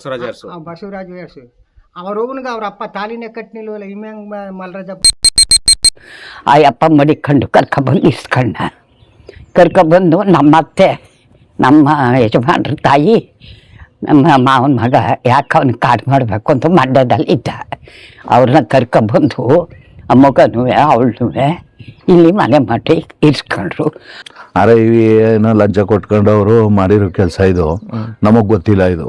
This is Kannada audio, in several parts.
ಬಸವರಾಜ ಅರಸು. ಬಸವರಾಜ ಅರಸು ಅವ್ರ ಹೋಗನಿಗೆ ಅವ್ರ ಅಪ್ಪ ತಾಲಿನೇ ಕಟ್ನಿಲ್ವಲ್ಲ ಇಮ್ಯಾಂಗ ಮಲ್ರಾಜಪ್ಪ ಆ ಅಪ್ಪ ಮಡಿಕೊಂಡು ಕರ್ಕೊಬಂದು ಇಸ್ಕೊಂಡ. ಕರ್ಕೊಬಂದು ನಮ್ಮ ಅತ್ತೆ ನಮ್ಮ ಯಜಮಾನ್ರ ತಾಯಿ ನಮ್ಮ ಮಾವನ ಮಗ ಯಾಕೆ ಅವ್ನಿಗೆ ಕಾಡು ಮಾಡಬೇಕು ಅಂತ ಮಂಡ್ಯದಲ್ಲಿ ಇದ್ದ. ಅವ್ರನ್ನ ಕರ್ಕೊಬಂದು ಆ ಮಗನೂ ಅವಳೂ ಇಲ್ಲಿ ಮನೆ ಮಾಡಿ ಇರಿಸ್ಕೊಂಡ್ರು. ಅರೆ ಏನೋ ಲಂಚ ಕೊಟ್ಕೊಂಡು ಅವರು ಮಾಡಿರೋ ಕೆಲಸ ಇದು ನಮಗೆ ಗೊತ್ತಿಲ್ಲ. ಇದು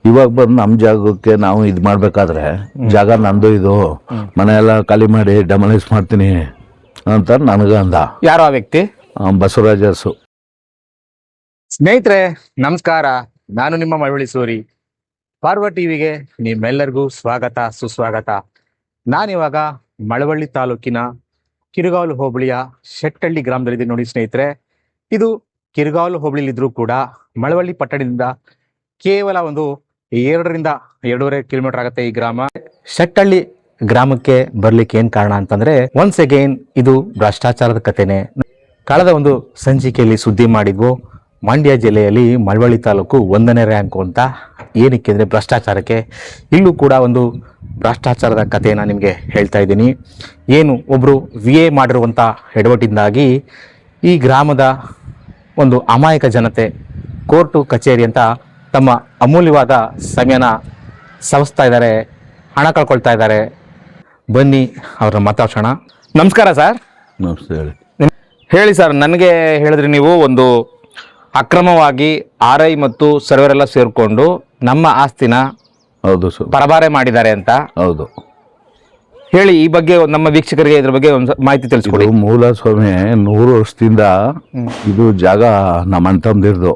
ಇವಾಗ ಬಂದು ನಮ್ಮ ಜಾಗಕ್ಕೆ ನಾವು ಇದು ಮಾಡಬೇಕಾದ್ರೆ ಜಾಗ ನಂದು, ಇದು ಮನೆಯೆಲ್ಲ ಖಾಲಿ ಮಾಡಿ ಡೆಮಲೈಸ್ ಮಾಡ್ತೀನಿ ಅಂತ ನನಗೆ ಅಂದ. ಯಾರು ಆ ವ್ಯಕ್ತಿ? ಬಸವರಾಜ ಅರಸು. ಸ್ನೇಹಿತರೆ ನಮಸ್ಕಾರ, ನಾನು ನಿಮ್ಮ ಮಳವಳ್ಳಿ ಸೂರಿ. ಫಾರ್ವರ್ಡ್ ಟಿವಿಗೆ ನಿಮ್ಮೆಲ್ಲರಿಗೂ ಸ್ವಾಗತ ಸುಸ್ವಾಗತ. ನಾನಿವಾಗ ಮಳವಳ್ಳಿ ತಾಲೂಕಿನ ಕಿರುಗಾವಲು ಹೋಬಳಿಯ ಶೆಟ್ಟಳ್ಳಿ ಗ್ರಾಮದಲ್ಲಿದೆ ನೋಡಿ ಸ್ನೇಹಿತರೆ. ಇದು ಕಿರುಗಾವಲು ಹೋಬಳಿಲಿದ್ರೂ ಕೂಡ ಮಳವಳ್ಳಿ ಪಟ್ಟಣದಿಂದ ಕೇವಲ ಒಂದು 2 to 2.5 ಕಿಲೋಮೀಟರ್ ಆಗುತ್ತೆ ಈ ಗ್ರಾಮ. ಶೆಟ್ಟಳ್ಳಿ ಗ್ರಾಮಕ್ಕೆ ಬರ್ಲಿಕ್ಕೆ ಏನ್ ಕಾರಣ ಅಂತಂದ್ರೆ, ಒನ್ಸ್ ಅಗೈನ್ ಇದು ಭ್ರಷ್ಟಾಚಾರದ ಕಥೆನೆ. ಕಳೆದ ಒಂದು ಸಂಚಿಕೆಯಲ್ಲಿ ಸುದ್ದಿ ಮಾಡಿದ್ವು, ಮಂಡ್ಯ ಜಿಲ್ಲೆಯಲ್ಲಿ ಮಳವಳ್ಳಿ ತಾಲೂಕು 1ನೇ ರ್ಯಾಂಕು ಅಂತ. ಏನಕ್ಕೆ ಅಂದರೆ ಭ್ರಷ್ಟಾಚಾರಕ್ಕೆ. ಇಲ್ಲೂ ಕೂಡ ಒಂದು ಭ್ರಷ್ಟಾಚಾರದ ಕಥೆಯನ್ನು ನಿಮಗೆ ಹೇಳ್ತಾ ಇದ್ದೀನಿ. ಏನು ಒಬ್ಬರು VA ಮಾಡಿರುವಂಥ ಎಡವಟ್ಟಿಂದಾಗಿ ಈ ಗ್ರಾಮದ ಒಂದು ಅಮಾಯಕ ಜನತೆ ಕೋರ್ಟು ಕಚೇರಿ ಅಂತ ತಮ್ಮ ಅಮೂಲ್ಯವಾದ ಸಮಯನ ಸವಸ್ತಾ ಇದ್ದಾರೆ, ಹಣ ಕಳ್ಕೊಳ್ತಾ ಇದ್ದಾರೆ. ಬನ್ನಿ ಅವ್ರನ್ನ ಮಾತಾಡ್ಸೋಣ. ನಮಸ್ಕಾರ ಸರ್. ನಮಸ್ತೆ. ಹೇಳಿ ಸರ್, ನನಗೆ ಹೇಳಿದ್ರಿ ನೀವು ಒಂದು ಅಕ್ರಮವಾಗಿ RI ಮತ್ತು ಸರ್ವರ್ ಎಲ್ಲ ಸೇರಿಕೊಂಡು ನಮ್ಮ ಆಸ್ತಿನ ಹೌದು ಸರ್, ಪರಭಾರೆ ಮಾಡಿದ್ದಾರೆ ಅಂತ. ಹೌದು ಹೇಳಿ, ಈ ಬಗ್ಗೆ ನಮ್ಮ ವೀಕ್ಷಕರಿಗೆ ಇದ್ರ ಬಗ್ಗೆ ಒಂದು ಮಾಹಿತಿ ತಿಳಿಸ್ಕೊಡಿ. ಮೂಲ ಸ್ವಾಮಿ 100 ವರ್ಷದಿಂದ ಇದು ಜಾಗ ನಮ್ಮ ಅಣ್ಣ ತಮ್ಮದಿರ್ದು.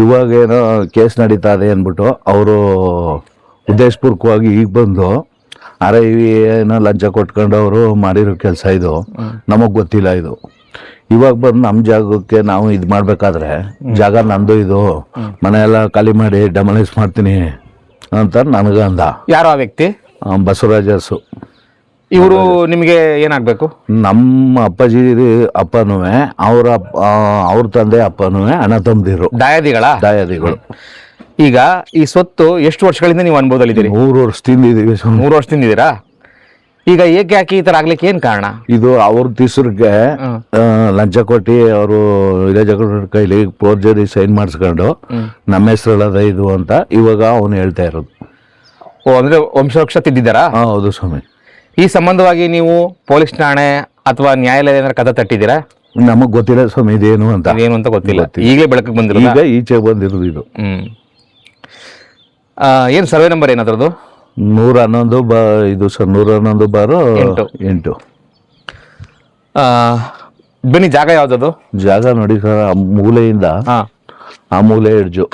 ಇವಾಗ ಏನೋ ಕೇಸ್ ನಡೀತಾ ಇದೆ ಅಂದ್ಬಿಟ್ಟು ಅವರು ಉದ್ದೇಶಪೂರ್ವಕವಾಗಿ ಈಗ ಬಂದು RI ಏನೋ ಲಂಚ ಕೊಟ್ಕೊಂಡು ಅವರು ಮಾಡಿರೋ ಕೆಲಸ ಇದು ನಮಗೆ ಗೊತ್ತಿಲ್ಲ. ಇದು ಇವಾಗ ಬಂದು ನಮ್ಮ ಜಾಗಕ್ಕೆ ನಾವು ಇದು ಮಾಡಬೇಕಾದ್ರೆ ಜಾಗ ನಂದು, ಇದು ಮನೆಯೆಲ್ಲ ಖಾಲಿ ಮಾಡಿ ಡೆಮಲೈಸ್ ಮಾಡ್ತೀನಿ ಅಂತ ನನಗೆ ಅಂದ. ಯಾರು ಆ ವ್ಯಕ್ತಿ? ಬಸವರಾಜ ಅರಸು. ಇವರು ನಿಮಗೆ ಏನಾಗಬೇಕು? ನಮ್ಮ ಅಪ್ಪಾಜಿ ಅಪ್ಪನೂ ಅವ್ರ ತಂದೆ ಅಪ್ಪನೂ ಅಣ್ಣ ತಮ್ಮದಿರು ದಾಯಾದಿಗಳು. ಈಗ ಈ ಸ್ವತ್ತು ಎಷ್ಟು ವರ್ಷಗಳಿಂದ ನೀವು ಅನುಭವದಲ್ಲಿದ್ದೀರಿ? 3 ವರ್ಷದಿಂದ ಇದೀವಿ. 3 ವರ್ಷದಿಂದ ಇದ್ದೀರಾ? ಈಗ ಏಕೆ ಈ ತರ ಆಗ್ಲಿಕ್ಕೆ ಏನ್ ಕಾರಣ? ಇದು ಅವ್ರ ತಿಸ್ರಿಗೆ ಲಂಚ ಕೊಟ್ಟು ಅವರು ಕೈಲಿ ಫೋರ್ಜರಿ ಸೈನ್ ಮಾಡಿಸ್ಕೊಂಡು ನಮ್ಮ ಹೆಸರಲ್ಲದ ಇದು ಅಂತ ಇವಾಗ ಅವನು ಹೇಳ್ತಾ ಇರೋದು. ಓ, ಅಂದ್ರೆ ವಂಶವೃಕ್ಷ ತಿದ್ದಿದ್ದಾರಾ? ಹೌದು ಸ್ವಾಮಿ. ಈ ಸಂಬಂಧವಾಗಿ ನೀವು ಪೊಲೀಸ್ ಠಾಣೆ ಅಥವಾ ನ್ಯಾಯಾಲಯ ಏನಾರ ಕದ ತಟ್ಟಿದ್ದೀರಾ? ನಮಗ್ ಗೊತ್ತಿಲ್ಲ ಸ್ವಾಮಿ ಇದೇನು ಅಂತ. ಏನು ಅಂತ ಗೊತ್ತಿಲ್ಲ, ಈಗಲೇ ಬೆಳಕಿಗೆ ಬಂದಿರೋದು, ಈಗ ಈಚೆ ಬಂದಿರೋದು ಇದು. ಏನು ಸರ್ವೆ ನಂಬರ್ ಏನಾದ್ರದ್ದು? 111 ಇದು ಸರ್, 111/8. ಬನ್ನಿ, ಜಾಗ ಯಾವ್ದದು? ಜಾಗ ನೋಡಿ ಸರ್, ಆ ಮೂಲೆಯಿಂದ ಆ ಮೂಲೆ ಎಡ್ಜು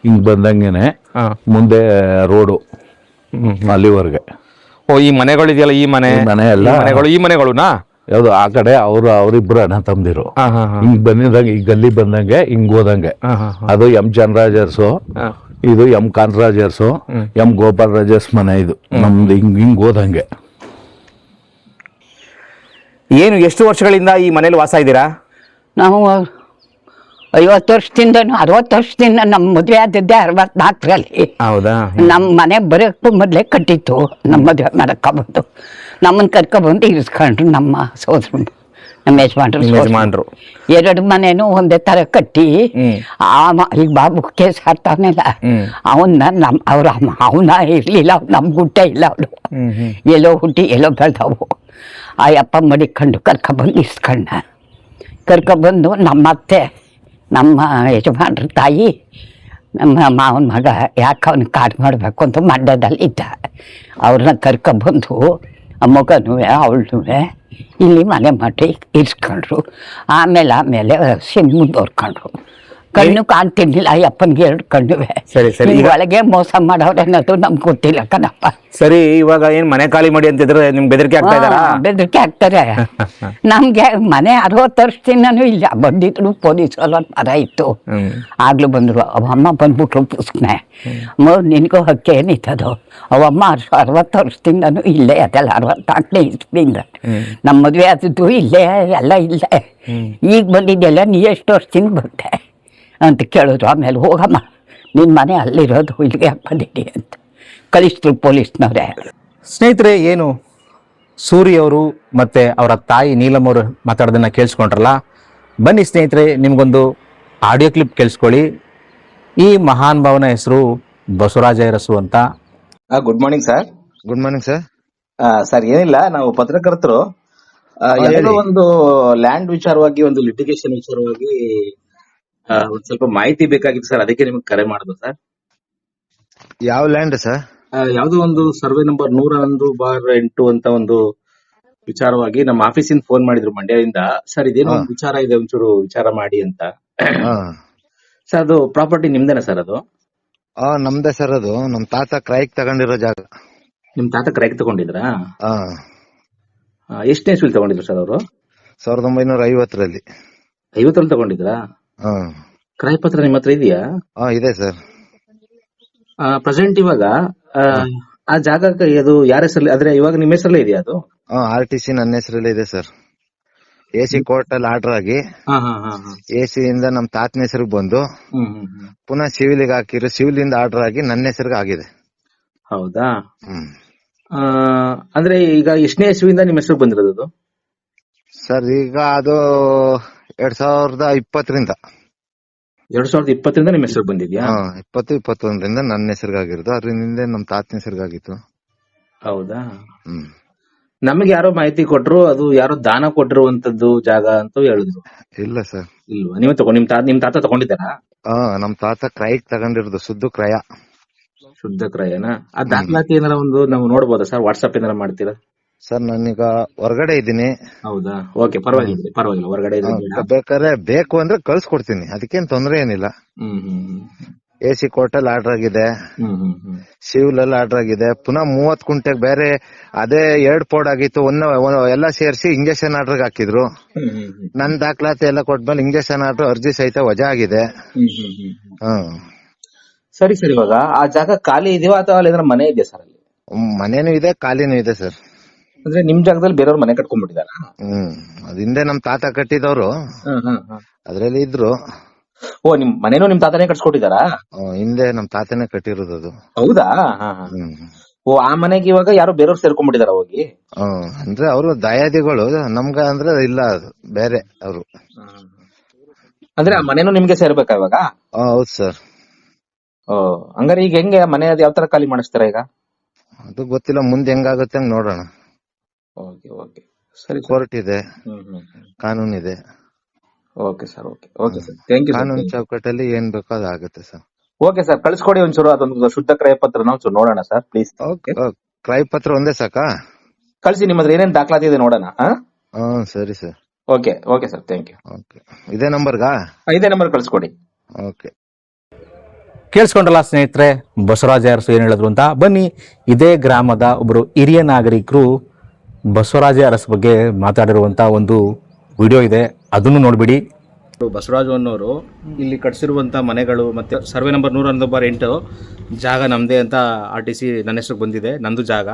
ಹಿಂಗ್ ಬಂದಂಗೆನೆ ಮುಂದೆ ರೋಡು ಅಲ್ಲಿವರೆಗೆ. ಓ, ಈ ಮನೆಗಳಿದೆಯಲ್ಲ, ಈ ಮನೆ ಎಲ್ಲ ಮನೆಗಳು, ಈ ಮನೆಗಳುನಾ? ಯಾವ್ದು ಆ ಕಡೆ ಅವರಿಬ್ರು ಅಣ್ಣ ತಮ್ಮದಿರು. ಹಿಂಗ್ ಬಂದಿದಂಗೆ ಈ ಗಲ್ಲಿ ಬಂದಂಗೆ ಹಿಂಗ್ ಹೋದಂಗೆ ಅದು M ಚಂದ್ರರಾಜ ಅರಸು, ಇದು M ಕಾಂತರಾಜ ಅರಸು, M ಗೋಪಾಲ್ ರಾಜಸ್ ಮನೆ. ಇದು ನಮ್ದು ಹಿಂಗ್ ಹೋದಂಗೆ. ಏನು ಎಷ್ಟು ವರ್ಷಗಳಿಂದ ಈ ಮನೇಲಿ ವಾಸ ಇದ್ದೀರಾ? ನಾವು 50 ವರ್ಷದಿಂದ 60 ವರ್ಷದಿಂದ ನಮ್ಮ ಮದುವೆ ಆದದ್ದೇ 64ರಲ್ಲಿ. ಹೌದಾ? ನಮ್ಮ ಮನೆ ಬರೋಕ್ಕೂ ಮೊದಲೇ ಕಟ್ಟಿತ್ತು. ನಮ್ಮ ಮದುವೆ ಮಾಡಕ್ಕಾಗ್ಬೋದು. ನಮ್ಮನ್ನು ಕರ್ಕೊಬಂದು ಇರಿಸ್ಕೊಂಡ್ರು ನಮ್ಮ ಸೋದರ, ನಮ್ಮ ಯಜಮಾನ್ರು. 2 ಮನೇನು ಒಂದೇ ತರ ಕಟ್ಟಿ ಈಗ ಬಾಬು ಕೇಸ್ ಹಾಕ್ತಾನೆಲ್ಲ ಅವನ್ನ ಅವನ ಇರ್ಲಿಲ್ಲ, ನಮ್ಗೆ ಹುಟ್ಟ ಇಲ್ಲ. ಅವಳು ಎಲ್ಲೋ ಹುಟ್ಟಿ ಎಲ್ಲೋ ಬೆಳೆದವು. ಆ ಅಪ್ಪ ಮಡಿಕೊಂಡು ಕರ್ಕೊಬಂದು ಇಸ್ಕೊಂಡ. ಕರ್ಕೊಬಂದು ನಮ್ಮ ಅತ್ತೆ ನಮ್ಮ ಯಜಮಾನ್ರ ತಾಯಿ ನಮ್ಮ ಮಾವನ ಮಗ ಯಾಕೆ ಅವ್ನಿಗೆ ಕಾಡು ಮಾಡಬೇಕು ಅಂತ ಮಂಡ್ಯದಲ್ಲಿ ಇದ್ದ. ಅವ್ರನ್ನ ಕರ್ಕೊಬಂದು ಆ ಮಗನೂ ಅವಳೂ ಇಲ್ಲಿ ಮನೆ ಮಾಡಿ ಇರಿಸ್ಕೊಂಡ್ರು. ಆಮೇಲೆ ಮುಂದುವರ್ಕೊಂಡ್ರು. ಕಣ್ಣು ಕಾಣ್ತಿರ್ಲಿಲ್ಲ ಅಪ್ಪನಿಗೆ 2 ಕಣ್ಣುವೆ. ಸರಿ ಸರಿ, ಒಳಗೆ ಮೋಸ ಮಾಡೋರು ಅನ್ನೋದು ನಮ್ಗೆ ಗೊತ್ತಿಲ್ಲ ಕಣಪ್ಪ. ಸರಿ, ಇವಾಗ ಏನ್ ಮನೆ ಖಾಲಿ ಮಾಡಿ ಅಂತಿದ್ರೆ ನಿಮ್ಗೆ ಬೆದರಿಕೆ ಆಗ್ತಾ ಇದ್ದಾರಾ? ಬೆದರಿಕೆ ಆಗ್ತಾರೆ. ನಮ್ಗೆ ಮನೆ 60 ವರ್ಷದಿಂದನೂ ಇಲ್ಲ. ಬಂದಿದ್ರು ಪೊಲೀಸರು ಮರ ಇತ್ತು, ಆಗ್ಲೂ ಬಂದ್ರು. ಅವಮ್ಮ ಬಂದ್ಬಿಟ್ರು ಪುಸ್ತಕನೆ, ನಿನಗೂ ಹಕ್ಕಿ ಏನಿತ್ತದು. ಅವಮ್ಮ 60 ವರ್ಷದಿಂದನೂ ಇಲ್ಲೇ, ಅದೆಲ್ಲ 64ನೇ ಇಸ್ವಿಯಿಂದ ನಮ್ಮ ಮದುವೆ ಆದದ್ದು ಇಲ್ಲೇ, ಎಲ್ಲ ಇಲ್ಲೇ. ಈಗ ಬಂದಿದ್ದೆಲ್ಲ ನೀ ಎಷ್ಟು ವರ್ಷದಿಂದ ಬಂದೆ ಅಂತ ಕೇಳಿದ್ರು. ಆಮೇಲೆ ಹೋಗಮ್ಮ ನಿನ್ನ ಮನೆ ಅಲ್ಲಿರೋದು ಇಲ್ಲಿಗೆ ಯಾಕೆ ಬಂದಿದ್ದೀ ಅಂತ ಕಳಿಸಿದ್ರು ಪೊಲೀಸ್ನವರೇ. ಸ್ನೇಹಿತರೆ, ಏನು ಸೂರಿ ಅವರು ಮತ್ತು ಅವರ ತಾಯಿ ನೀಲಮ್ ಅವರು ಮಾತಾಡೋದನ್ನು ಕೇಳಿಸ್ಕೊಂಡ್ರಲ್ಲ, ಬನ್ನಿ ಸ್ನೇಹಿತರೆ ನಿಮಗೊಂದು ಆಡಿಯೋ ಕ್ಲಿಪ್ ಕೇಳಿಸ್ಕೊಳ್ಳಿ. ಈ ಮಹಾನ್ ಭಾವನ ಹೆಸರು ಬಸವರಾಜ ಅರಸು ಅಂತ. Good morning sir. Good morning sir. Sir, ಏನಿಲ್ಲ, ನಾವು ಪತ್ರಕರ್ತರು ಯಾವುದೋ ಒಂದು ಲ್ಯಾಂಡ್ ವಿಚಾರವಾಗಿ, ಒಂದು ಲಿಟಿಗೇಷನ್ ವಿಚಾರವಾಗಿ ಒಂದ್ ಸ್ವಲ್ಪ ಮಾಹಿತಿ ಬೇಕಾಗಿತ್ತು ಸರ್, ಅದಕ್ಕೆ ನಿಮ್ಗೆ ಕರೆ ಮಾಡಿದ್ರು ಸರ್. ಯಾವ ಲ್ಯಾಂಡ್ ಸರ್? ಯಾವುದೋ ಒಂದು ಸರ್ವೆ ನಂಬರ್ 101/8 ಅಂತ ಒಂದು ವಿಚಾರವಾಗಿ ನಮ್ಮ ಆಫೀಸಿಂದ ಫೋನ್ ಮಾಡಿದ್ರು ಮಂಡ್ಯದಿಂದ. ಸರ್, ಇದೇನೋ ಒಂದು ವಿಚಾರ ಇದೆ, ಒಂಚೂರು ವಿಚಾರ ಮಾಡಿ ಅಂತ. ಸರ್, ಅದು ಪ್ರಾಪರ್ಟಿ ನಿಮ್ದೇನಾ ಸರ್? ಅದು ನಮ್ದೇ ಸರ್. ಅದು ನಮ್ ತಾತ ಕ್ರೈಕ್ ತಗೊಂಡಿರೋ ಜಾಗ. ನಿಮ್ ತಾತ ಕ್ರೈಕ್ ತಗೊಂಡಿದ್ರಾ? ಎಷ್ಟನೇ ಇಸ್ವಿಲ್ ತಗೊಂಡಿದ್ರು ಸರ್ ಅವರು? 1950ರಲ್ಲಿ. 50ರಲ್ಲಿ ತಗೊಂಡಿದ್ರಾ? ಕ್ರಯ ಪತ್ರ ನಿಮ್ಮ ಹತ್ರ ಇದೆಯಾ? ಇದೆ ಸರ್. ಪ್ರೆಸೆಂಟ್ ಇವಾಗ ಆ ಜಾಗಕ್ಕೆ ಅದು ಯಾರ ಹೆಸರಲ್ಲಿ, ಆದ್ರೆ ಇವಾಗ ನಿಮ್ಮ ಹೆಸರಲ್ಲೇ ಇದೆಯಾ ಅದು? RTC ನನ್ನ ಹೆಸರಲ್ಲೇ ಇದೆ ಸರ್. AC ಕೋರ್ಟ್ ಅಲ್ಲಿ ಆರ್ಡರ್ ಆಗಿ AC ಇಂದ ನಮ್ ತಾತನ ಹೆಸರಿಗೆ ಬಂದು ಪುನಃ ಸಿವಿಲ್ ಹಾಕಿರೋ, ಸಿವಿಲ್ ಇಂದ ಆರ್ಡರ್ ಆಗಿ ನನ್ನ ಹೆಸರಿಗೆ ಆಗಿದೆ. ಹೌದಾ? ಅಂದ್ರೆ ಈಗ ಎಷ್ಟನೇ ಇಸ್ವಿಯಿಂದ ನಿಮ್ಮ ಹೆಸರು ಬಂದಿರೋದು ಅದು? ಸರ್, ಈಗ ಅದು 2020ರಿಂದ. 2020ರಿಂದ ನಿಮ್ಮ ಹೆಸರು ಬಂದಿದ್ಯಾ? 2021ರಿಂದ ನನ್ನ ಹೆಸರಿಗಾಗಿರೋದು. ಅದ್ರಿಂದ ನಮ್ ತಾತನ ಹೆಸರಿಗಾಗಿತ್ತು. ಹೌದಾ? ನಮಗೆ ಯಾರೋ ಮಾಹಿತಿ ಕೊಟ್ರು, ಅದು ಯಾರೋ ದಾನ ಕೊಟ್ಟಿರುವಂತದ್ದು ಜಾಗ ಅಂತ ಹೇಳಿದ್ರು. ಇಲ್ಲ ಸರ್. ಇಲ್ವಾ? ನೀವೇ ನಿಮ್ ತಾತ ತಗೊಂಡಿದ್ದಾರಾ? ನಮ್ ತಾತ ಕ್ರೈಕ್ ತಗೊಂಡಿರೋದು, ಶುದ್ಧ ಕ್ರಯ. ಶುದ್ಧ ಕ್ರಯನ? ಆ ದಾಖಲಾತಿ ಏನಾರ ಒಂದು ನಾವು ನೋಡ್ಬೋದಾ ಸರ್? ವಾಟ್ಸ್ಆಪ್ ಏನಾರ ಮಾಡ್ತೀರಾ? ಸರ್, ನಾನೀಗ ಹೊರಗಡೆ ಇದ್ದೀನಿ. ಹೌದಾ? ಓಕೆ, ಪರವಾಗಿಲ್ಲ, ಹೊರಗಡೆ ಬೇಕಾದ್ರೆ ಬೇಕು ಅಂದ್ರೆ ಕಳ್ಸ್ಕೊಡ್ತೀನಿ, ಅದಕ್ಕೇನ್ ತೊಂದ್ರೆ ಏನಿಲ್ಲ. AC ಕೋರ್ಟ್ ಅಲ್ಲಿ ಆರ್ಡರ್ ಆಗಿದೆ, ಸಿವಿಲ್ ಅಲ್ಲಿ ಆರ್ಡರ್ ಆಗಿದೆ. ಪುನಃ 30 ಕುಂಟೆಗೆ ಬೇರೆ ಅದೇ 2 ಪೋಡ್ ಆಗಿತ್ತು, ಎಲ್ಲ ಸೇರಿಸಿ ಇಂಜೆಕ್ಷನ್ ಆರ್ಡರ್ ಹಾಕಿದ್ರು. ನನ್ ದಾಖಲಾತಿ ಎಲ್ಲ ಕೊಟ್ಮೇಲೆ ಇಂಜೆಕ್ಷನ್ ಆರ್ಡರ್ ಅರ್ಜಿ ಸಹಿತ ವಜಾ ಆಗಿದೆ. ಸರಿ. ಇವಾಗ ಆ ಜಾಗ ಖಾಲಿ ಇದೆಯಾ ಅಥವಾ ಅಲ್ಲಿ ಏನಾರ ಮನೆ ಇದೆಯಾ ಸರ್? ಅಲ್ಲಿ ಮನೇನು ಇದೆ, ಖಾಲಿನೂ ಇದೆ ಸರ್. ಅಂದ್ರೆ ನಿಮ್ ಜಾಗದಲ್ಲಿ ಬೇರೆಯವ್ರ ಮನೆ ಕಟ್ಕೊಂಡ್ಬಿಟ್ಟಿದಾರ? ಅದ್ ಹಿಂದೆ ನಮ್ ತಾತ ಕಟ್ಟಿದವ್ರು ಅದ್ರಲ್ಲಿ ಇದ್ರು. ಓ, ನಿಮ್ ಮನೇನು ನಿಮ್ ತಾತನೇ ಕಟ್ಸ್ಕೊಟ್ಟಿದಾರಾ? ಹಿಂದೆ ನಮ್ ತಾತನೇ ಕಟ್ಟಿರೋದು ಅದು. ಹೌದಾ? ಓ, ಆ ಮನೆಗೆ ಇವಾಗ ಯಾರೋ ಬೇರೆಯವ್ರು ಸೇರ್ಕೊಂಡ್ಬಿಟ್ಟಿದಾರ ಹೋಗಿ? ಅಂದ್ರೆ ಅವರು ದಯಾದಿಗಳು, ನಮ್ಗ ಅಂದ್ರೆ ಇಲ್ಲ, ಅದು ಬೇರೆ ಅವರು. ಅಂದ್ರೆ ಆ ಮನೇನು ನಿಮ್ಗೆ ಸೇರ್ಬೇಕಾ ಇವಾಗ? ಹೌದು ಸರ್. ಓ, ಹಂಗಾರೆ ಈಗ ಹೆಂಗೆ ಮನೆ ಯಾವ ತರ ಖಾಲಿ ಮಾಡಿಸ್ತಾರ ಈಗ? ಅದು ಗೊತ್ತಿಲ್ಲ, ಮುಂದೆ ಹೆಂಗಾಗುತ್ತೆ ಹಂಗ ನೋಡೋಣ. ಓಕೆ, ಸರಿ. ಕೋರ್ಟ್ ಇದೆ, ಕಾನೂನು ಇದೆ. Okay sir, thank you. ಕಾನೂನು ಚೌಕಟ್ಟಲ್ಲಿ ಏನ್ ಬೇಕೋ ಅದು ಆಗುತ್ತೆ ಸರ್. ಓಕೆ ಸರ್, ಕಳ್ಸ್ಕೊಡಿ ಒಂಚೂರು ಅದೊಂದು ಶುದ್ಧ ಕ್ರಯ ಪತ್ರನ ಒಂಚೂರು ನೋಡೋಣ ಸರ್, ಪ್ಲೀಸ್. ಕ್ರಯ ಪತ್ರ ಒಂದೇ ಸಾಕಾ? ಕಳ್ಸಿ, ನಿಮ್ಮ ಹತ್ರ ಏನೇನ್ ದಾಖಲಾತಿ ಇದೆ ನೋಡೋಣ. ಸರಿ sir. Okay sir, thank you. ಇದೇ ನಂಬರ್ಗಾ? ಇದೇ ನಂಬರ್ ಕಳ್ಸ್ಕೊಡಿ. ಓಕೆ. ಕೇಳಿಸ್ಕೊಂಡ್ರಲ್ಲ ಸ್ನೇಹಿತರೆ, ಬಸವರಾಜ ಅರಸು ಏನ್ ಹೇಳಿದ್ರು ಅಂತ. ಬನ್ನಿ, ಇದೇ ಗ್ರಾಮದ ಒಬ್ರು ಹಿರಿಯ ನಾಗರಿಕರು ಬಸವರಾಜ ಅರಸು ಬಗ್ಗೆ ಮಾತಾಡಿರುವಂತ ಒಂದು ವಿಡಿಯೋ ಇದೆ, ಅದನ್ನು ನೋಡ್ಬಿಡಿ. ಬಸವರಾಜು ಅನ್ನೋರು ಇಲ್ಲಿ ಕಟ್ಸಿರುವಂತ ಮನೆಗಳು ಮತ್ತೆ ಸರ್ವೆ ನಂಬರ್ 101/8 ಜಾಗ ನಮ್ದೇ ಅಂತ RTC ನನ್ನ ಹೆಸರಿಗೆ ಬಂದಿದೆ, ನಂದು ಜಾಗ.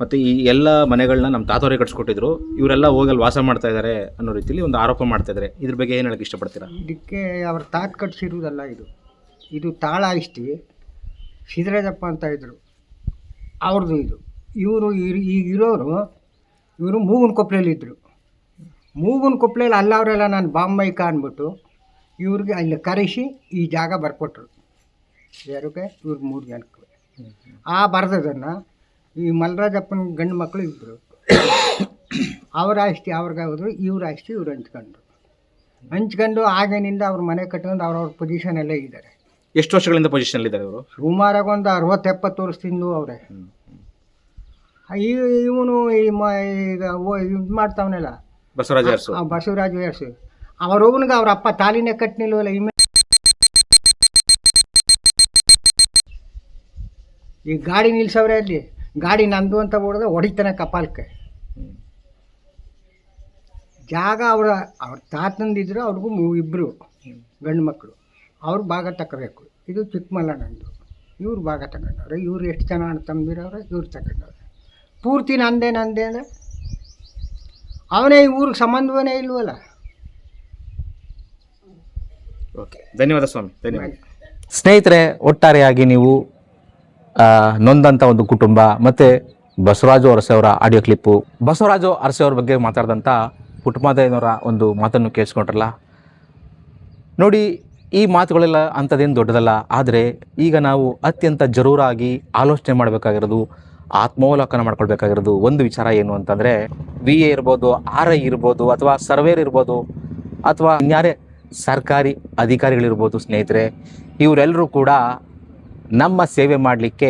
ಮತ್ತು ಈ ಎಲ್ಲ ಮನೆಗಳನ್ನ ನಮ್ಮ ತಾತವರೇ ಕಟ್ಸ್ಕೊಟ್ಟಿದ್ರು. ಇವರೆಲ್ಲ ಹೋಗಲ್ಲಿ ವಾಸ ಮಾಡ್ತಾ ಇದ್ದಾರೆ ಅನ್ನೋ ರೀತಿಯಲ್ಲಿ ಒಂದು ಆರೋಪ ಮಾಡ್ತಾ ಇದ್ದಾರೆ. ಇದ್ರ ಬಗ್ಗೆ ಏನು ಹೇಳಕ್ಕೆ ಇಷ್ಟಪಡ್ತೀರಾ? ಇದಕ್ಕೆ ಅವ್ರ ತಾತ ಕಟ್ಸಿರುವುದಲ್ಲ, ಇದು ತಾಳ ಇಷ್ಟಿ ಸಿದ್ದರಾಜಪ್ಪ ಅಂತ ಇದ್ರು, ಅವ್ರದ್ದು ಇದು. ಇವರು ಈಗಿರೋರು ಮೂಗನ ಕೊಪ್ಪಲೆಯಲ್ಲಿದ್ದರು. ಮೂಗನ ಕೊಪ್ಪಲೆಯಲ್ಲಿ ಅಲ್ಲವರೆಲ್ಲ ನಾನು ಬಾಂಬೈಕ ಅಂದ್ಬಿಟ್ಟು ಇವ್ರಿಗೆ ಅಲ್ಲಿ ಕರೆಸಿ ಈ ಜಾಗ ಬರ್ಕೊಟ್ರು. ಯಾರಿಗೆ? ಇವ್ರು 3 ಜನಕ್ಕೆ. ಆ ಬರೆದದನ್ನು ಈ ಮಲ್ರಾಜಪ್ಪನ ಗಂಡು ಮಕ್ಕಳು ಇದ್ದರು, ಅವ್ರ ಆಸ್ತಿ ಅವ್ರಿಗೆ ಹೋದ್ರು, ಇವ್ರ ಆಸ್ತಿ ಇವ್ರು ಹಂಚ್ಕೊಂಡು ಆಗಿನಿಂದ ಅವ್ರ ಮನೆ ಕಟ್ಕೊಂಡು ಅವ್ರವ್ರ ಪೊಸಿಷನಲ್ಲೇ ಇದ್ದಾರೆ. ಎಷ್ಟು ವರ್ಷಗಳಿಂದ ಪೊಸಿಷನ್ ಇದ್ದಾರೆ ಅವರು? ಸುಮಾರಾಗಿ ಒಂದು 60-70 ವರ್ಷದಿಂದ ಅವರೇ. ಇವನು ಈಗ ಇದು ಮಾಡ್ತಾವನಲ್ಲ ಬಸವರಾಜ ಅರಸು, ಅವರೊಬ್ಬನಿಗೆ ಅವ್ರ ಅಪ್ಪ ತಾಲಿನೇ ಕಟ್ನಿಲ್ವಲ್ಲ. ಈ ಗಾಡಿ ನಿಲ್ಸವ್ರೆ, ಅಲ್ಲಿ ಗಾಡಿ ನಂದು ಅಂತ ಹೊಡೆದ ಹೊಡಿತಾನೆ ಕಪಾಲಕ್ಕೆ. ಜಾಗ ಅವ್ರ ತಾತಂದಿದ್ರು, ಅವ್ರಿಗೂ 2 ಗಂಡು ಮಕ್ಕಳು. ಅವ್ರು ಭಾಗ ತಗೋಬೇಕು. ಇದು ಚಿಕ್ಕಮಲ್ಲಣ್ಣಂದು, ಇವ್ರು ಭಾಗ ತಗೊಂಡವ್ರೆ. ಇವ್ರು ಎಷ್ಟು ಜನ ಅಣ್ಣ ತಮ್ಮದಿರವ್ರೆ, ಇವ್ರು ತಗೊಂಡವ್ರೆ. ಪೂರ್ತಿ ನಂದೇ ಅಂದರೆ ಅವನೇ ಈ ಊರಿಗೆ ಸಂಬಂಧವೇ ಇಲ್ವಲ್ಲ. ಓಕೆ, ಧನ್ಯವಾದ ಸ್ವಾಮಿ, ಧನ್ಯವಾದ. ಸ್ನೇಹಿತರೆ, ಒಟ್ಟಾರೆಯಾಗಿ ನೀವು ನೊಂದಂಥ ಒಂದು ಕುಟುಂಬ ಮತ್ತು ಬಸವರಾಜು ಅರಸೆ ಅವರ ಆಡಿಯೋ ಕ್ಲಿಪ್ಪು, ಬಸವರಾಜು ಅರಸೆ ಅವ್ರ ಬಗ್ಗೆ ಮಾತಾಡಿದಂಥ ಪುಟ್ಟಮಾದಯ್ಯನವರ ಒಂದು ಮಾತನ್ನು ಕೇಳಿಸ್ಕೊಂಡ್ರಲ್ಲ. ನೋಡಿ, ಈ ಮಾತುಗಳೆಲ್ಲ ಅಂಥದ್ದೇನು ದೊಡ್ಡದಲ್ಲ. ಆದರೆ ಈಗ ನಾವು ಅತ್ಯಂತ ಜರೂರಾಗಿ ಆಲೋಚನೆ ಮಾಡಬೇಕಾಗಿರೋದು, ಆತ್ಮಾವಲೋಕನ ಮಾಡ್ಕೊಳ್ಬೇಕಾಗಿರೋದು ಒಂದು ವಿಚಾರ ಏನು ಅಂತಂದರೆ, VA ಇರ್ಬೋದು, RI ಇರ್ಬೋದು, ಅಥವಾ ಸರ್ವೇರ್ ಇರ್ಬೋದು, ಅಥವಾ ಇನ್ಯಾರೇ ಸರ್ಕಾರಿ ಅಧಿಕಾರಿಗಳಿರ್ಬೋದು. ಸ್ನೇಹಿತರೆ, ಇವರೆಲ್ಲರೂ ಕೂಡ ನಮ್ಮ ಸೇವೆ ಮಾಡಲಿಕ್ಕೆ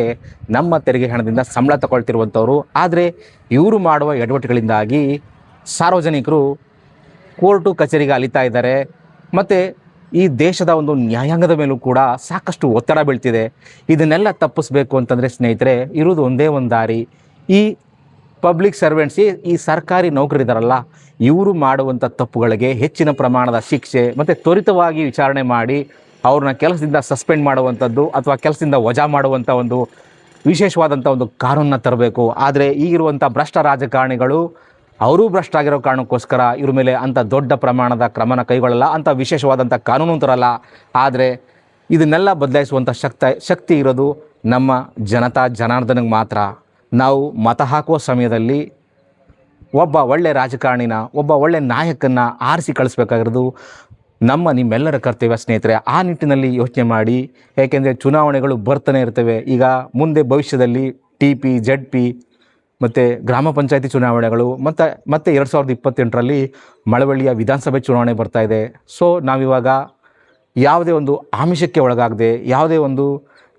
ನಮ್ಮ ತೆರಿಗೆ ಹಣದಿಂದ ಸಂಬಳ ತಗೊಳ್ತಿರುವಂಥವ್ರು. ಆದರೆ ಇವರು ಮಾಡುವ ಎಡವಟ್ಟುಗಳಿಂದಾಗಿ ಸಾರ್ವಜನಿಕರು ಕೋರ್ಟು ಕಚೇರಿಗೆ ಅಲಿತಾ ಇದ್ದಾರೆ. ಮತ್ತು ಈ ದೇಶದ ಒಂದು ನ್ಯಾಯಾಂಗದ ಮೇಲೂ ಕೂಡ ಸಾಕಷ್ಟು ಒತ್ತಡ ಬೀಳ್ತಿದೆ. ಇದನ್ನೆಲ್ಲ ತಪ್ಪಿಸ್ಬೇಕು ಅಂತಂದರೆ ಸ್ನೇಹಿತರೆ, ಇರುವುದು ಒಂದೇ ಒಂದು ದಾರಿ. ಈ ಪಬ್ಲಿಕ್ ಸರ್ವೆಂಟ್ಸ್, ಈ ಸರ್ಕಾರಿ ನೌಕರಿದಾರಲ್ಲ, ಇವರು ಮಾಡುವಂಥ ತಪ್ಪುಗಳಿಗೆ ಹೆಚ್ಚಿನ ಪ್ರಮಾಣದ ಶಿಕ್ಷೆ ಮತ್ತು ತ್ವರಿತವಾಗಿ ವಿಚಾರಣೆ ಮಾಡಿ ಅವ್ರನ್ನ ಕೆಲಸದಿಂದ ಸಸ್ಪೆಂಡ್ ಮಾಡುವಂಥದ್ದು ಅಥವಾ ಕೆಲಸದಿಂದ ವಜಾ ಮಾಡುವಂಥ ಒಂದು ವಿಶೇಷವಾದಂಥ ಒಂದು ಕಾನೂನನ್ನ ತರಬೇಕು. ಆದರೆ ಈಗಿರುವಂಥ ಭ್ರಷ್ಟ ರಾಜಕಾರಣಿಗಳು ಅವರೂ ಭ್ರಷ್ಟ ಆಗಿರೋ ಕಾರಣಕ್ಕೋಸ್ಕರ ಇವ್ರ ಮೇಲೆ ಅಂಥ ದೊಡ್ಡ ಪ್ರಮಾಣದ ಕ್ರಮನ ಕೈಗೊಳ್ಳಲ್ಲ, ಅಂಥ ವಿಶೇಷವಾದಂಥ ಕಾನೂನು ತರಲ್ಲ. ಆದರೆ ಇದನ್ನೆಲ್ಲ ಬದಲಾಯಿಸುವಂಥ ಶಕ್ತಿ ಇರೋದು ನಮ್ಮ ಜನಾರ್ದನಿಗೆ ಮಾತ್ರ. ನಾವು ಮತ ಹಾಕುವ ಸಮಯದಲ್ಲಿ ಒಬ್ಬ ಒಳ್ಳೆ ರಾಜಕಾರಣಿನ, ಒಬ್ಬ ಒಳ್ಳೆ ನಾಯಕನ್ನ ಆರಿಸಿ ಕಳಿಸ್ಬೇಕಾಗಿರೋದು ನಿಮ್ಮೆಲ್ಲರ ಕರ್ತವ್ಯ ಸ್ನೇಹಿತರೆ. ಆ ನಿಟ್ಟಿನಲ್ಲಿ ಯೋಚನೆ ಮಾಡಿ. ಏಕೆಂದರೆ ಚುನಾವಣೆಗಳು ಬರ್ತಾನೆ ಇರ್ತವೆ. ಈಗ ಮುಂದೆ ಭವಿಷ್ಯದಲ್ಲಿ TP, ZP ಮತ್ತು ಗ್ರಾಮ ಪಂಚಾಯತಿ ಚುನಾವಣೆಗಳು ಮತ್ತು 2028ರಲ್ಲಿ ಮಳವಳ್ಳಿಯ ವಿಧಾನಸಭೆ ಚುನಾವಣೆ ಬರ್ತಾ ಇದೆ. ಸೊ ನಾವಿವಾಗ ಯಾವುದೇ ಒಂದು ಆಮಿಷಕ್ಕೆ ಒಳಗಾಗದೆ, ಯಾವುದೇ ಒಂದು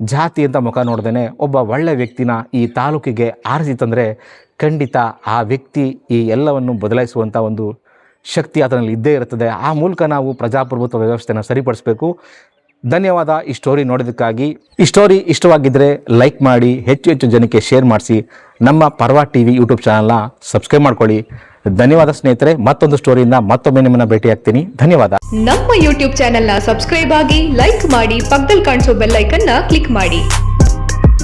ಜಾತಿ ಅಂತ ಮುಖ ನೋಡ್ದೇ ಒಬ್ಬ ಒಳ್ಳೆಯ ವ್ಯಕ್ತಿನ ಈ ತಾಲೂಕಿಗೆ ಆರಿಸಿ ತಂದರೆ ಖಂಡಿತ ಆ ವ್ಯಕ್ತಿ ಈ ಎಲ್ಲವನ್ನು ಬದಲಾಯಿಸುವಂಥ ಒಂದು ಶಕ್ತಿ ಅದರಲ್ಲಿ ಇದ್ದೇ ಇರುತ್ತದೆ. ಆ ಮೂಲಕ ನಾವು ಪ್ರಜಾಪ್ರಭುತ್ವ ವ್ಯವಸ್ಥೆನ ಸರಿಪಡಿಸಬೇಕು. ಧನ್ಯವಾದ ಈ ಸ್ಟೋರಿ ನೋಡೋದಕ್ಕಾಗಿ. ಈ ಸ್ಟೋರಿ ಇಷ್ಟವಾಗಿದ್ದರೆ ಲೈಕ್ ಮಾಡಿ, ಹೆಚ್ಚು ಜನಕ್ಕೆ ಶೇರ್ ಮಾಡಿಸಿ. ನಮ್ಮ ಪರ್ವ TV ಯೂಟ್ಯೂಬ್ ಚಾನಲ್ನ ಸಬ್ಸ್ಕ್ರೈಬ್ ಮಾಡ್ಕೊಳ್ಳಿ. ಧನ್ಯವಾದ ಸ್ನೇಹಿತರೆ. ಮತ್ತೊಂದು ಸ್ಟೋರಿಯಿಂದ ಮತ್ತೊಮ್ಮೆ ನಿಮ್ಮನ್ನು ಭೇಟಿಯಾಗ್ತೀನಿ. ಧನ್ಯವಾದ. ನಮ್ಮ ಯೂಟ್ಯೂಬ್ ಚಾನೆಲ್ನ ಸಬ್ಸ್ಕ್ರೈಬ್ ಆಗಿ, ಲೈಕ್ ಮಾಡಿ, ಪಕ್ಕದಲ್ಲಿ ಕಾಣಿಸೋ ಬೆಲ್ ಐಕನ್ನ ಕ್ಲಿಕ್ ಮಾಡಿ.